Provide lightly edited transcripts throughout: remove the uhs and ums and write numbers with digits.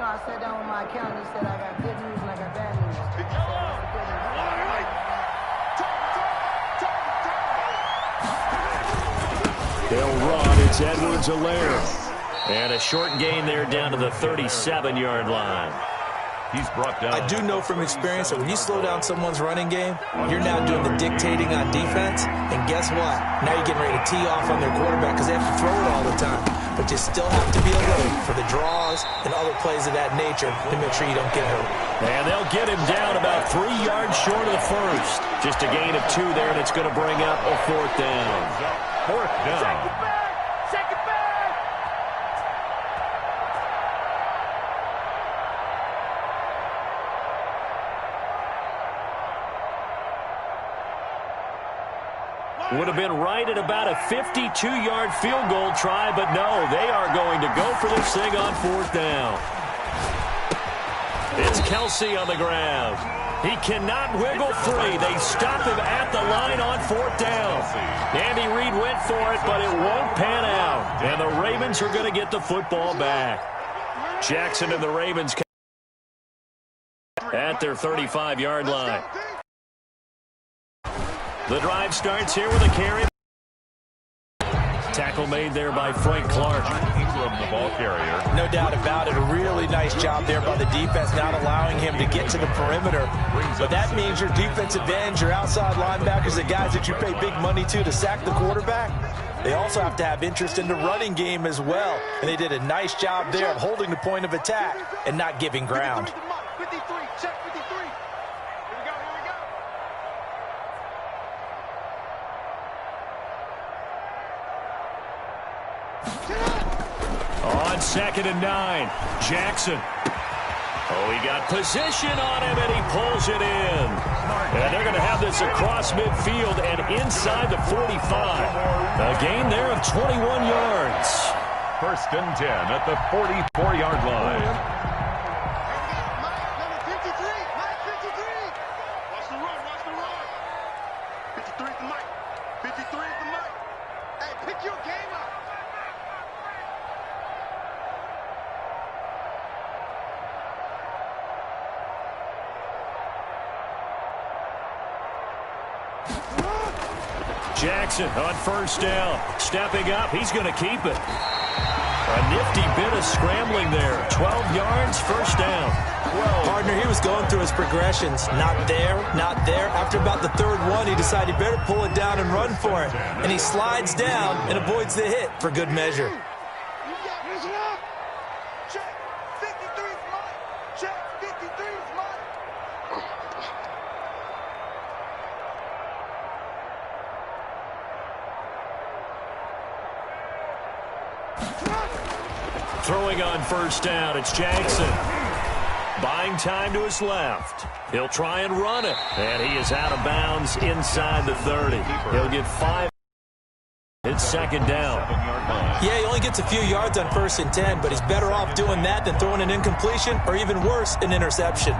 I sat down with my accountant and said I got good news and I got bad news. They'll run. It's Edwards-Helaire. And a short gain there down to the 37-yard line. He's brought down. I do know from experience that when you slow down someone's running game, you're now doing the dictating on defense. And guess what? Now you're getting ready to tee off on their quarterback because they have to throw it all the time. But you still have to be alert for the draws and other plays of that nature to make sure you don't get hurt. And they'll get him down about 3 yards short of the first. Just a gain of 2 there, and it's going to bring up a 4th down. 4th down. Would have been right at about a 52-yard field goal try, but no, they are going to go for this thing on 4th down. It's Kelsey on the grab. He cannot wiggle free. They stop him at the line on 4th down. Andy Reid went for it, but it won't pan out. And the Ravens are going to get the football back. Jackson and the Ravens at their 35-yard line. The drive starts here with a carry. Tackle made there by Frank Clark. Ingram, the ball carrier. No doubt about it. A really nice job there by the defense, not allowing him to get to the perimeter. But that means your defensive ends, your outside linebackers, the guys that you pay big money to sack the quarterback, they also have to have interest in the running game as well. And they did a nice job there of holding the point of attack and not giving ground. 53, check 53. On 2nd and 9, Jackson. Oh, he got position on him, and he pulls it in. And they're going to have this across midfield and inside the 45. A gain there of 21 yards. 1st and 10 at the 44-yard line. Jackson on 1st down. Stepping up. He's going to keep it. A nifty bit of scrambling there. 12 yards, 1st down. Partner, he was going through his progressions. Not there, not there. After about the 3rd one, he decided he better pull it down and run for it. And he slides down and avoids the hit for good measure. Throwing on 1st down, it's Jackson. Buying time to his left. He'll try and run it. And he is out of bounds inside the 30. He'll get 5. It's 2nd down. Yeah, he only gets a few yards on 1st and 10, but he's better off doing that than throwing an incompletion or even worse, an interception.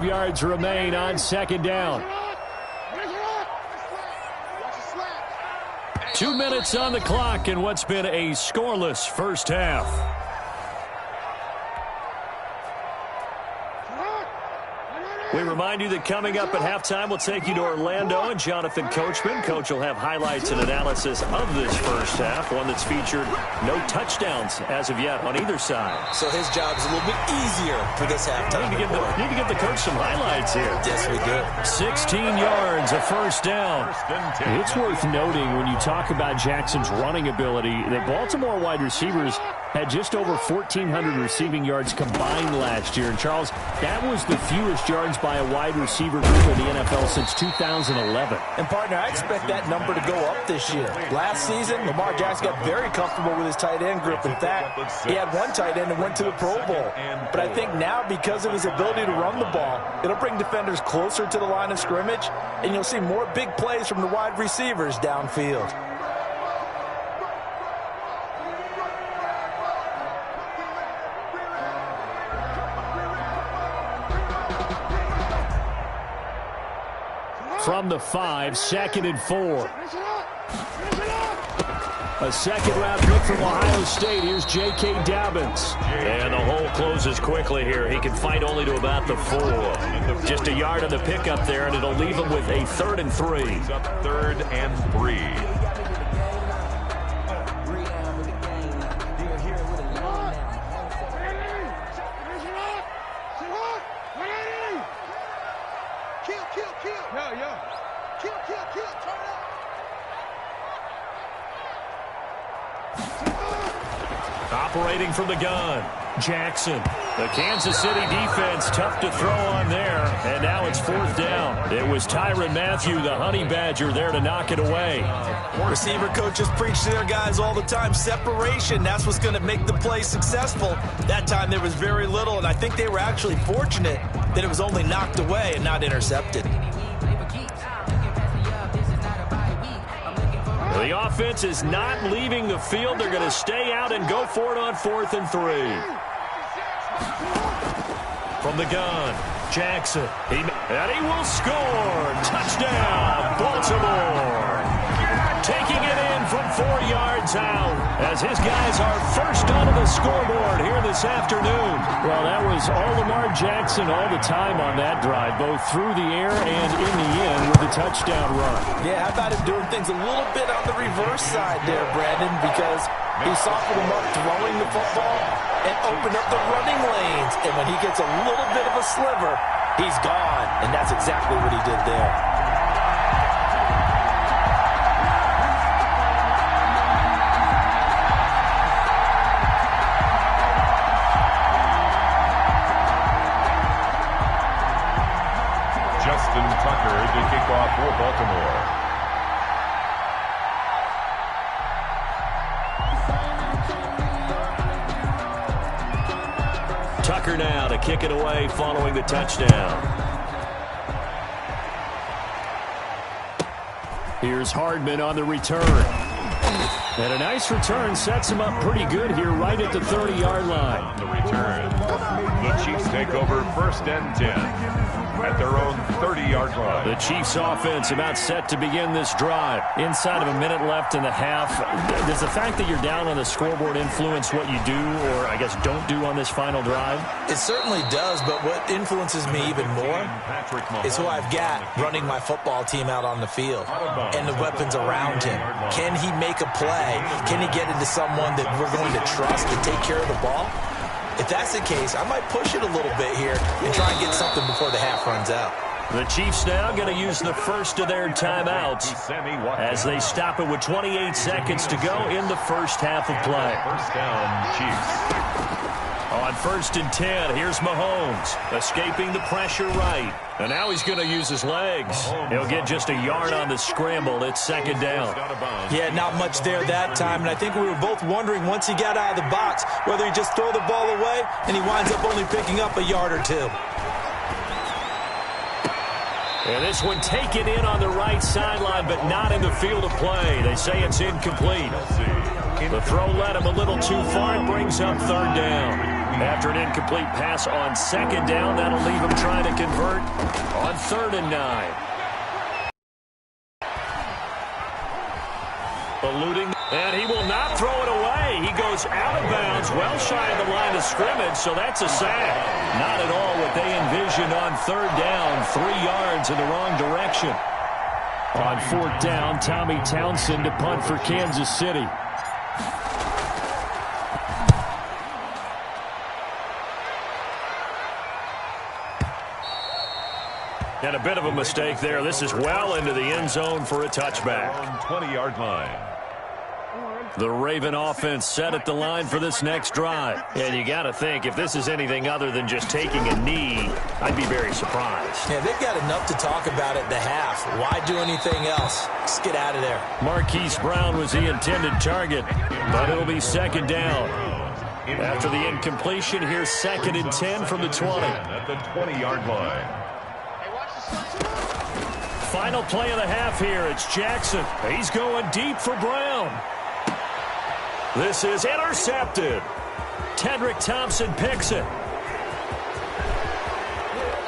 Yards remain on 2nd down. 2 minutes on the clock in what's been a scoreless first half. We remind you that coming up at halftime, we'll take you to Orlando and Jonathan Coachman. Coach will have highlights and analysis of this first half, one that's featured no touchdowns as of yet on either side. So his job is a little bit easier for this halftime. You need to give the coach some highlights here. Yes, we do. 16 yards, a 1st down. It's worth noting when you talk about Jackson's running ability that Baltimore wide receivers had just over 1,400 receiving yards combined last year. And, Charles, that was the fewest yards by a wide receiver group in the NFL since 2011. And, partner, I expect that number to go up this year. Last season, Lamar Jackson got very comfortable with his tight end group. In fact, he had one tight end that went to the Pro Bowl. But I think now, because of his ability to run the ball, it'll bring defenders closer to the line of scrimmage, and you'll see more big plays from the wide receivers downfield. from the 5, 2nd and 4. A second-round pick from Ohio State. Here's J.K. Dobbins. And the hole closes quickly here. He can fight only to about the 4. Just a yard on the pickup there, and it'll leave him with a 3rd and 3. Up 3rd and 3. Operating from the gun, Jackson. The Kansas City defense tough to throw on there, and now it's 4th down. It was Tyrann Mathieu, the Honey Badger, there to knock it away. Receiver coaches preach to their guys all the time. Separation, that's what's going to make the play successful. That time there was very little, and I think they were actually fortunate that it was only knocked away and not intercepted. The offense is not leaving the field. They're going to stay out and go for it on 4th and 3. From the gun, Jackson. And he will score. Touchdown, Baltimore. Taking it in from 4 yards out as his guys are first onto the scoreboard here this afternoon. Well, that was all Lamar Jackson all the time on that drive, both through the air and in the end with the touchdown run. Yeah, how about him doing things a little bit on the reverse side there, Brandon, because he softened him up throwing the football and opened up the running lanes. And when he gets a little bit of a sliver, he's gone. And that's exactly what he did there. Justin Tucker to kick off for Baltimore. Tucker now to kick it away following the touchdown. Here's Hardman on the return. And a nice return sets him up pretty good here right at the 30-yard line. The return. The Chiefs take over 1st and 10. At their own 30-yard line. The Chiefs offense about set to begin this drive. Inside of a minute left in the half. Does the fact that you're down on the scoreboard influence what you do, or I guess don't do on this final drive? It certainly does, but what influences me even more is who I've got running my football team out on the field and the weapons around him. Can he make a play? Can he get into someone that we're going to trust to take care of the ball? If that's the case, I might push it a little bit here and try and get something before the half runs out. The Chiefs now going to use the first of their timeouts as they stop it with 28 seconds to go in the first half of play. 1st down, Chiefs. On 1st and 10, here's Mahomes, escaping the pressure right. And now he's going to use his legs. He'll get just a yard on the scramble. It's 2nd down. Yeah, not much there that time. And I think we were both wondering once he got out of the box whether he just throw the ball away and he winds up only picking up a yard or 2. And this one taken in on the right sideline, but not in the field of play. They say it's incomplete. The throw led him a little too far and brings up 3rd down. After an incomplete pass on 2nd down, that'll leave him trying to convert on 3rd and 9. Eluding, and he will not throw it away. He goes out of bounds, well shy of the line of scrimmage, so that's a sack. Not at all what they envisioned on 3rd down, 3 yards in the wrong direction. On 4th down, Tommy Townsend to punt for Kansas City. And a bit of a mistake there. This is well into the end zone for a touchback. On 20-yard line. The Raven offense set at the line for this next drive. And you got to think, if this is anything other than just taking a knee, I'd be very surprised. Yeah, they've got enough to talk about at the half. Why do anything else? Just get out of there. Marquise Brown was the intended target, but it'll be 2nd down. After the incompletion, here's 2nd and 10 from the 20. At the 20-yard line. Final play of the half here. It's Jackson. He's going deep for Brown. This is intercepted. Tedrick Thompson picks it.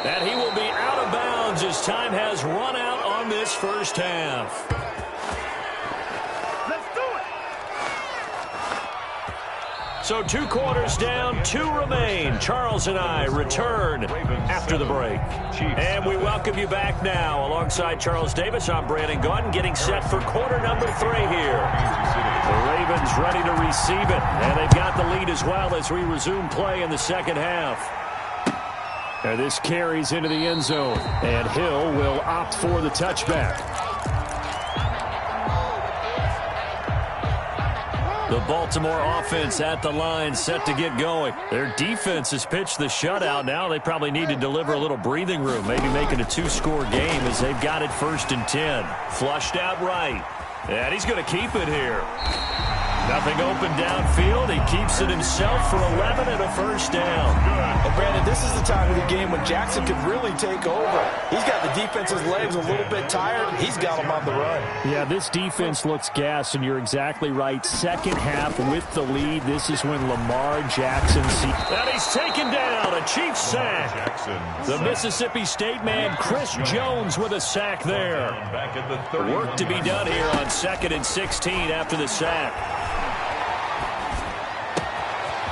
And he will be out of bounds as time has run out on this first half. So 2 quarters down, 2 remain. Charles and I return after the break. And we welcome you back now. Alongside Charles Davis, I'm Brandon Gaudin, getting set for quarter number 3 here. The Ravens ready to receive it, and they've got the lead as well as we resume play in the second half. And this carries into the end zone, and Hill will opt for the touchback. The Baltimore offense at the line, set to get going. Their defense has pitched the shutout. Now they probably need to deliver a little breathing room, maybe make it a 2-score game as they've got it 1st and 10. Flushed out right. And he's going to keep it here. Nothing open downfield. He keeps it himself for 11 and a first down. And Brandon, this is the time of the game when Jackson could really take over. He's got the defense's legs a little bit tired. He's got them on the run. Yeah, this defense looks gassed, and you're exactly right. Second half with the lead. This is when Lamar Jackson sees. And he's taken down. A Chiefs sack. The Mississippi State man, Chris Jones, with a sack there. Work to be done here on 2nd and 16 after the sack.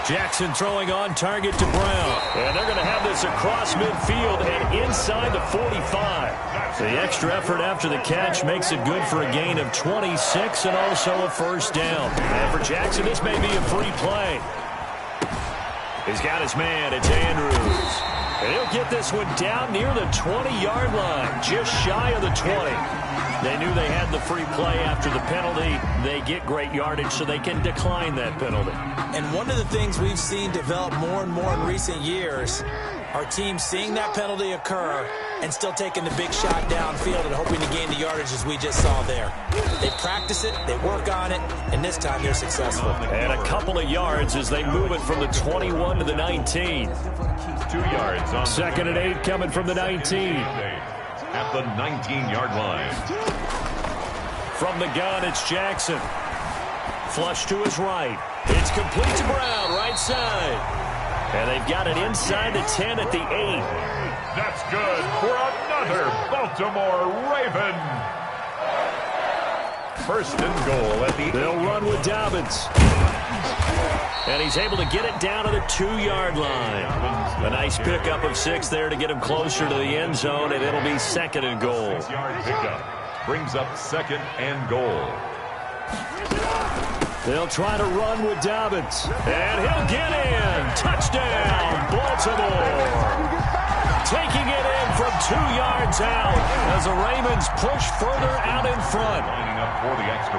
Jackson throwing on target to Brown. And they're going to have this across midfield and inside the 45. The extra effort after the catch makes it good for a gain of 26 and also a first down. And for Jackson, this may be a free play. He's got his man. It's Andrews. And he'll get this one down near the 20-yard line, just shy of the 20. They knew they had the free play after the penalty. They get great yardage, so they can decline that penalty. And one of the things we've seen develop more and more in recent years are teams seeing that penalty occur and still taking the big shot downfield and hoping to gain the yardage as we just saw there. They practice it, they work on it, and this time they're successful. And a couple of yards as they move it from the 21 to the 19. 2 yards on 2nd and 8 coming from the 19. At the 19-yard line. From the gun, it's Jackson. Flush to his right. It's complete to Brown, right side. And they've got it inside the 10 at the 8. That's good for another Baltimore Raven. 1st and goal at the They'll run with Dobbins. And he's able to get it down to the 2-yard line. A nice pickup of 6 there to get him closer to the end zone, and it'll be 2nd and goal. 6-yard pickup brings up 2nd and goal. They'll try to run with Dobbins. And he'll get in. Touchdown, Baltimore. Taking it in from 2 yards out as the Ravens push further out in front.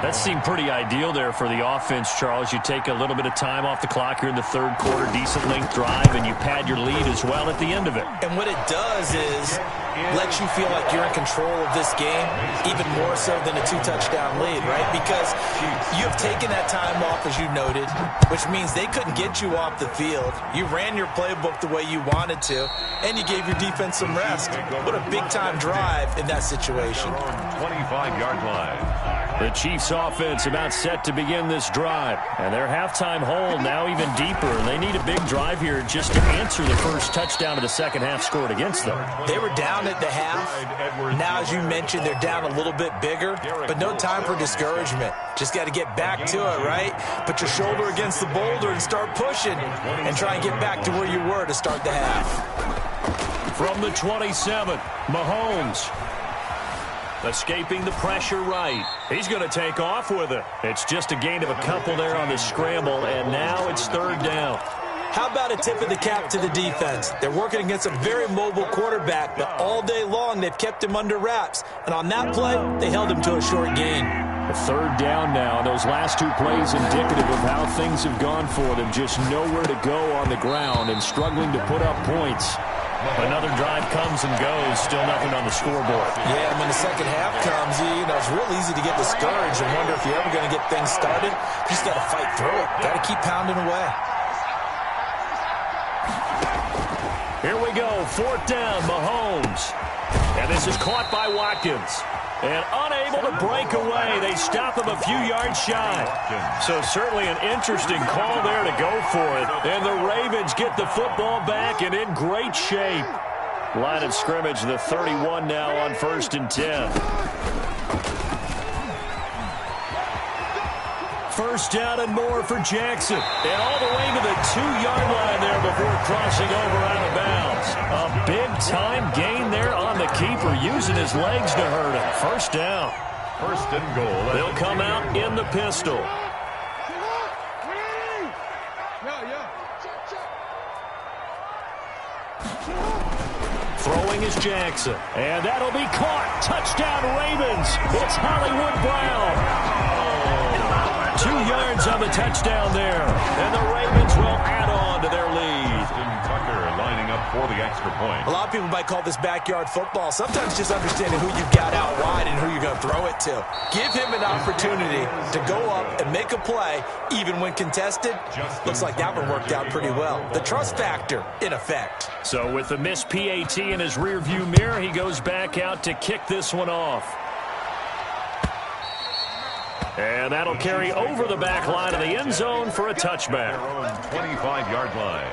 That seemed pretty ideal there for the offense, Charles. You take a little bit of time off the clock here in the 3rd quarter, decent length drive, and you pad your lead as well at the end of it. And what it does is lets you feel like you're in control of this game, even more so than a 2-touchdown lead, right? Because you have taken that time off, as you noted, which means they couldn't get you off the field. You ran your playbook the way you wanted to, and you gave your defense some rest. What a big-time drive in that situation. 25-yard line. The Chiefs offense about set to begin this drive. And their halftime hole now even deeper. They need a big drive here just to answer the first touchdown of the second half scored against them. They were down at the half. Now, as you mentioned, they're down a little bit bigger, but no time for discouragement. Just got to get back to it, right? Put your shoulder against the boulder and start pushing and try and get back to where you were to start the half. From the 27, Mahomes. Escaping the pressure right. He's going to take off with it. It's just a gain of a couple there on the scramble, and now it's 3rd down. How about a tip of the cap to the defense? They're working against a very mobile quarterback, but all day long they've kept him under wraps. And on that play, they held him to a short gain. A 3rd down now. Those last 2 plays indicative of how things have gone for them. Just nowhere to go on the ground and struggling to put up points. Another drive comes and goes. Still nothing on the scoreboard. Yeah, and when the second half comes, it's real easy to get discouraged and wonder if you're ever going to get things started. You just got to fight through it. Got to keep pounding away. Here we go. 4th down, Mahomes. And this is caught by Watkins. And unable to break away. They stop him a few yards shy. So certainly an interesting call there to go for it. And the Ravens get the football back and in great shape. Line of scrimmage, the 31 now on 1st and 10. First down and more for Jackson. And all the way to the 2-yard line there before crossing over out of bounds. A big-time gain there on the keeper, using his legs to hurt him. First down. First and goal. They'll come out in the pistol. Throwing is Jackson. And that'll be caught. Touchdown, Ravens. It's Hollywood Brown. 2 yards on the touchdown there. And the Ravens will add on to their lead. Tucker lining up for the extra point. A lot of people might call this backyard football. Sometimes just understanding who you've got out wide and who you're going to throw it to. Give him an opportunity to go up and make a play, even when contested. Looks like that one worked out pretty well. The trust factor, in effect. So with the missed PAT in his rearview mirror, he goes back out to kick this one off. And that'll carry over the back line of the end zone for a touchback. 25-yard line.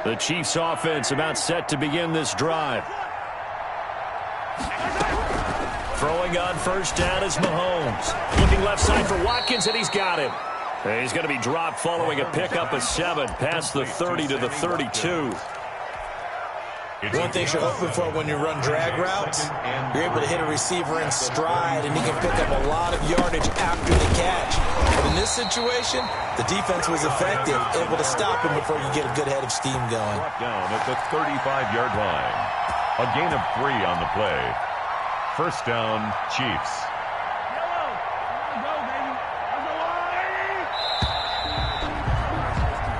The Chiefs offense about set to begin this drive. Throwing on first down is Mahomes. Looking left side for Watkins, and he's got him. And he's going to be dropped following a pickup of 7 past the 30 to the 32. One thing you're hoping for when you run drag routes, you're able to hit a receiver in stride, and he can pick up a lot of yardage after the catch. But in this situation, the defense was effective, able to stop him before you get a good head of steam going. Down at the 35-yard line. A gain of 3 on the play. First down, Chiefs.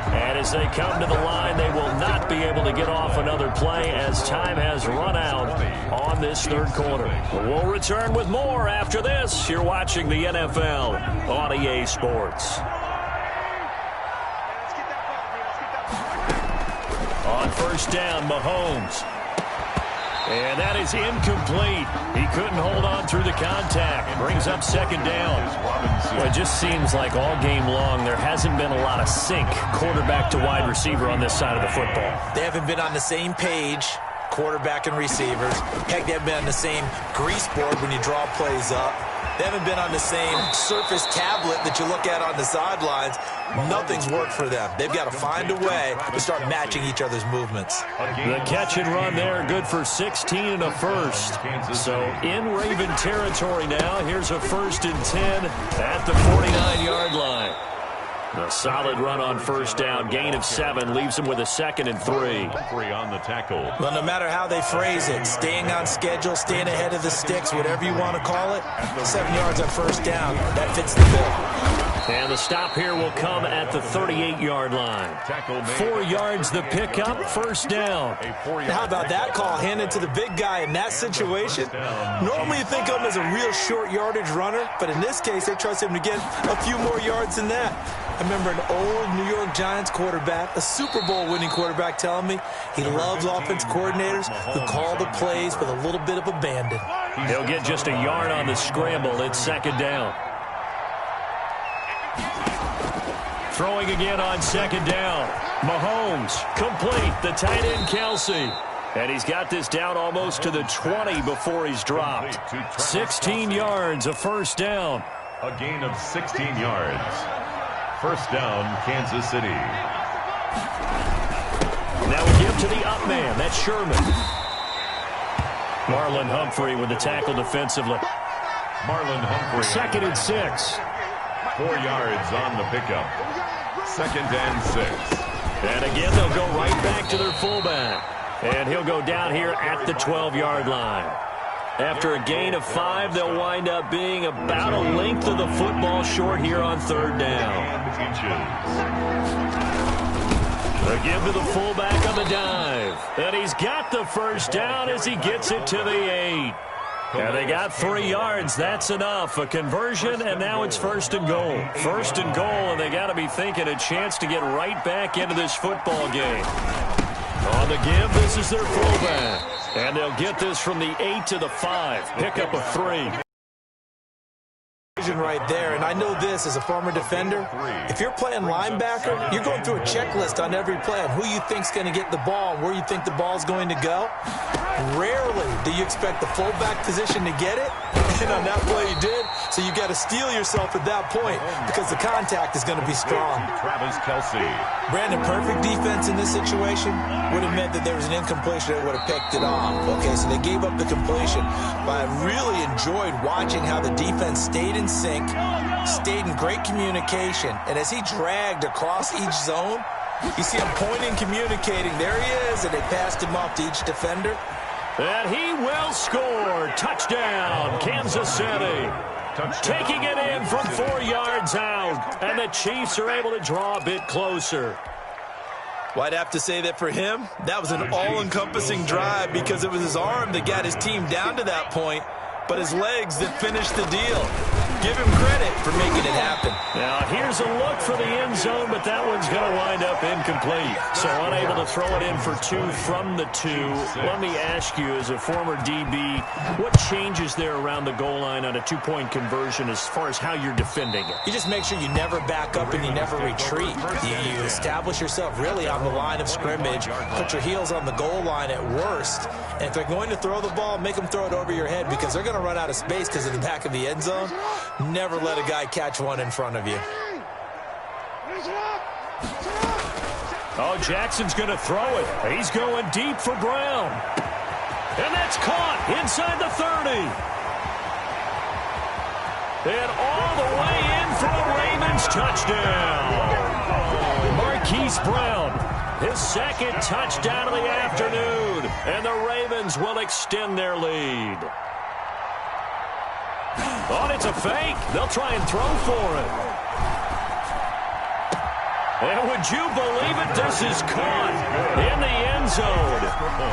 And as they come to the line, they will not be able to get off another play as time has run out on this third quarter. We'll return with more after this. You're watching the NFL on EA Sports. On first down, Mahomes. And that is incomplete. He couldn't hold on through the contact. Brings up second down. Well, it just seems like all game long there hasn't been a lot of sync quarterback to wide receiver on this side of the football. They haven't been on the same page, quarterback and receivers. Heck, they haven't been on the same grease board when you draw plays up. They haven't been on the same Surface tablet that you look at on the sidelines. Nothing's worked for them. They've got to find a way to start matching each other's movements. The catch and run there, good for 16 and a first. So in Raven territory now, here's a 1st and 10 at the 49-yard line. A solid run on first down. Gain of 7 leaves him with a 2nd and 3. 3 on the tackle. Well, no matter how they phrase it, staying on schedule, staying ahead of the sticks, whatever you want to call it, 7 yards on first down, that fits the bill. And the stop here will come at the 38-yard line. 4 yards the pickup, first down. How about that call handed to the big guy in that situation? Normally you think of him as a real short yardage runner, but in this case they trust him to get a few more yards than that. I remember an old New York Giants quarterback, a Super Bowl winning quarterback, telling me he loves offense coordinators who call the plays with a little bit of abandon. He'll get just a yard on the scramble. It's second down. Throwing again on second down. Mahomes, complete. The tight end, Kelsey. And he's got this down almost to the 20 before he's dropped. 16 yards, a first down. A gain of 16 yards. First down, Kansas City. Now we give to the up man. That's Sherman. Marlon Humphrey with the tackle defensively. Marlon Humphrey. 2nd and 6. 4 yards on the pickup. 2nd and 6. And again, they'll go right back to their fullback. And he'll go down here at the 12-yard line. After a gain of 5, they'll wind up being about a length of the football short here on third down. They give to the fullback on the dive. And he's got the first down as he gets it to the 8. And they got 3 yards. That's enough. A conversion, and now it's 1st and goal. 1st and goal, and they got to be thinking a chance to get right back into this football game. On the give, this is their fullback. And they'll get this from the 8 to the 5. Pickup of 3. decision right there. And I know this as a former defender. If you're playing linebacker, you're going through a checklist on every play on who you think's going to get the ball and where you think the ball's going to go. Rarely do you expect the fullback position to get it. And on that play he did. So you got to steel yourself at that point because the contact is going to be strong. Travis Kelce. Brandon, perfect defense in this situation would have meant that there was an incompletion that would have picked it off. Okay, so they gave up the completion. But I really enjoyed watching how the defense stayed in sync, stayed in great communication. And as he dragged across each zone, you see him pointing, communicating. There he is, and they passed him off to each defender. And he will score. Touchdown, Kansas City. Taking it in from 4 yards out. And the Chiefs are able to draw a bit closer. Well, I'd have to say that for him, that was an all-encompassing drive because it was his arm that got his team down to that point, but his legs that finished the deal. Give him credit for making it happen. Now, here's a look for the end zone, but that one's going to wind up incomplete. So unable to throw it in for 2 from the 2. Let me ask you, as a former DB, what changes there around the goal line on a 2-point conversion as far as how you're defending it? You just make sure you never back up and you never retreat. You establish yourself really on the line of scrimmage, put your heels on the goal line at worst, and if they're going to throw the ball, make them throw it over your head because they're going to run out of space because of the back of the end zone. Never let a guy catch one in front of you. Oh, Jackson's going to throw it. He's going deep for Brown. And that's caught inside the 30. And all the way in for a Ravens touchdown. Marquise Brown, his second touchdown of the afternoon. And the Ravens will extend their lead. Oh, it's a fake. They'll try and throw for it. And would you believe it? This is caught in the end zone.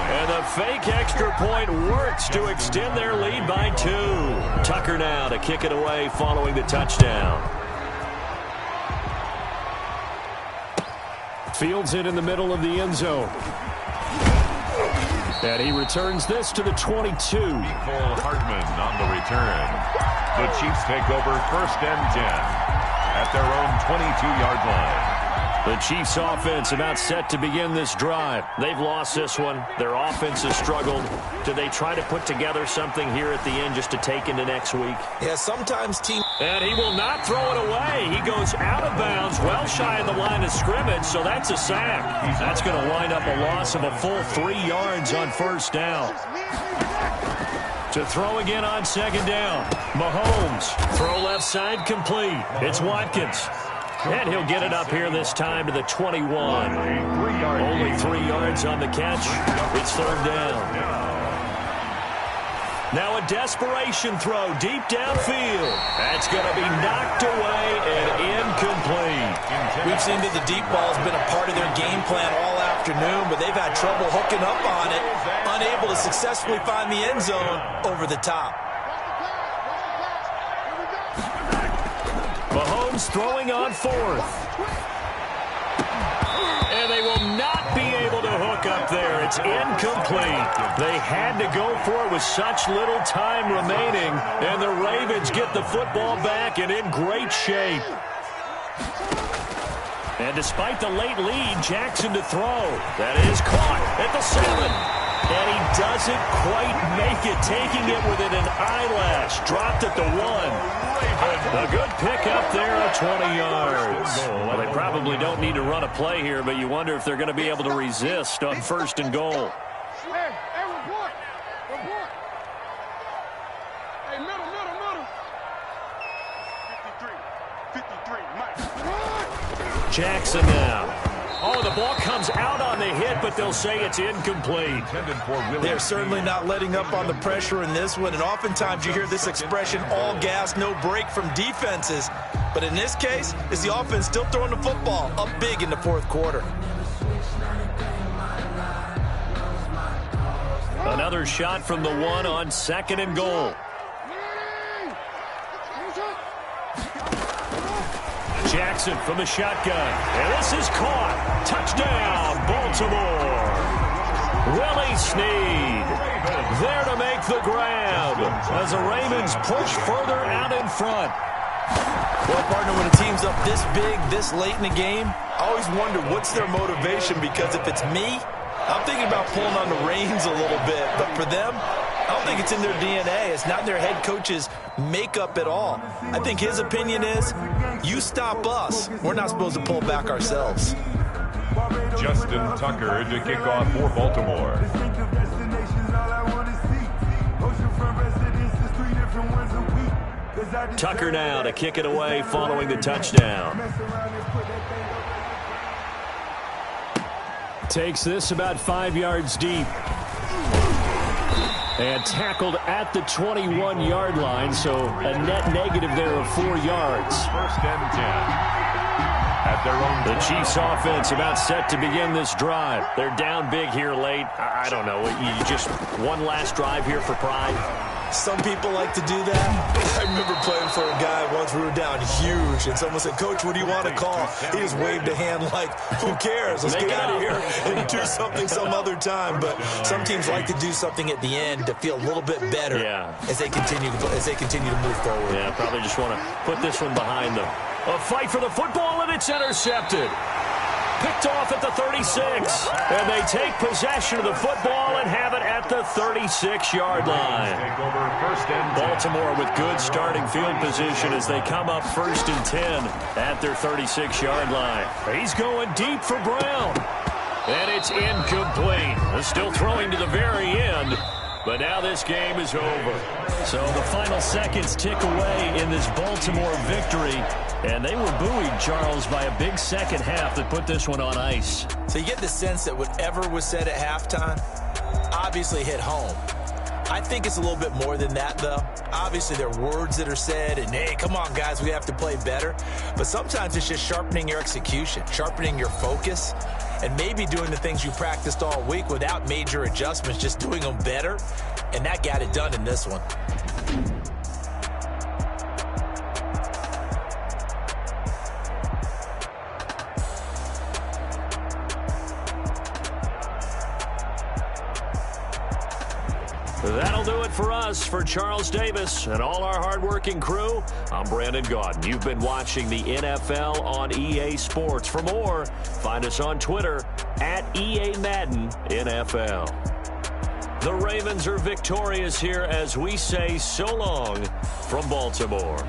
And the fake extra point works to extend their lead by 2. Tucker now to kick it away following the touchdown. Fields it in the middle of the end zone. And he returns this to the 22. Cole Hardman on the return. The Chiefs take over 1st and 10 at their own 22-yard line. The Chiefs offense about set to begin this drive. They've lost this one. Their offense has struggled. Do they try to put together something here at the end just to take into next week? Yeah, sometimes teams... And he will not throw it away. He goes out of bounds, well shy of the line of scrimmage, so that's a sack. That's going to wind up a loss of a full 3 yards on 1st down. To throw again on 2nd down. Mahomes, throw left side complete. It's Watkins. And he'll get it up here this time to the 21. Only 3 yards on the catch. It's 3rd down. Now a desperation throw deep downfield. That's going to be knocked away and incomplete. We've seen that the deep ball has been a part of their game plan all afternoon, but they've had trouble hooking up on it, unable to successfully find the end zone over the top. Mahomes throwing on 4th. And they will not be able to hook up there. It's incomplete. They had to go for it with such little time remaining. And the Ravens get the football back and in great shape. And despite the late lead, Jackson to throw. That is caught at the 7. And he doesn't quite make it, taking it within an eyelash. Dropped at the 1. A good pickup there of 20 yards. Well, they probably don't need to run a play here, but you wonder if they're going to be able to resist on 1st and goal. Hey, report. Hey, middle. 53, Mike. Jackson now. Oh, the ball comes out on the hit, but they'll say it's incomplete. They're certainly not letting up on the pressure in this one, and oftentimes you hear this expression, all gas, no break from defenses. But in this case, it's the offense still throwing the football up big in the 4th quarter. Another shot from the 1 on 2nd and goal. Jackson from the shotgun. And this is caught. Touchdown, Baltimore. Willie Snead there to make the grab as the Ravens push further out in front. Well, partner, when a team's up this big, this late in the game, I always wonder what's their motivation, because if it's me, I'm thinking about pulling on the reins a little bit. But for them, I don't think it's in their DNA. It's not their head coach's makeup at all. I think his opinion is, you stop us. We're not supposed to pull back ourselves. Justin Tucker to kick off for Baltimore. Tucker now to kick it away following the touchdown. Takes this about 5 yards deep. And tackled at the 21-yard line, so a net negative there of 4 yards. First and 10. At their own. The Chiefs offense about set to begin this drive. They're down big here late. I don't know. You just one last drive here for pride. Some people like to do that. I remember playing for a guy once. We were down huge, and someone said, "Coach, what do you want to call?" He just waved a hand like, "Who cares? Let's get out of here and do something some other time." But some teams like to do something at the end to feel a little bit better as they continue to move forward. Yeah, probably just want to put this one behind them. A fight for the football, and it's intercepted. Picked off at the 36. And they take possession of the football and have it at the 36-yard line. Take over first and 10. Baltimore with good starting field position as they come up 1st and 10 at their 36-yard line. He's going deep for Brown. And it's incomplete. They're still throwing to the very end. But now this game is over. So the final seconds tick away in this Baltimore victory. And they were buoyed, Charles, by a big second half that put this one on ice. So you get the sense that whatever was said at halftime obviously hit home. I think it's a little bit more than that, though. Obviously, there are words that are said, and, hey, come on, guys, we have to play better. But sometimes it's just sharpening your execution, sharpening your focus, and maybe doing the things you practiced all week without major adjustments, just doing them better. And that got it done in this one. That'll do it for us. For Charles Davis and all our hardworking crew, I'm Brandon Gaudin. You've been watching the NFL on EA Sports. For more, find us on Twitter at EA Madden NFL. The Ravens are victorious here as we say so long from Baltimore.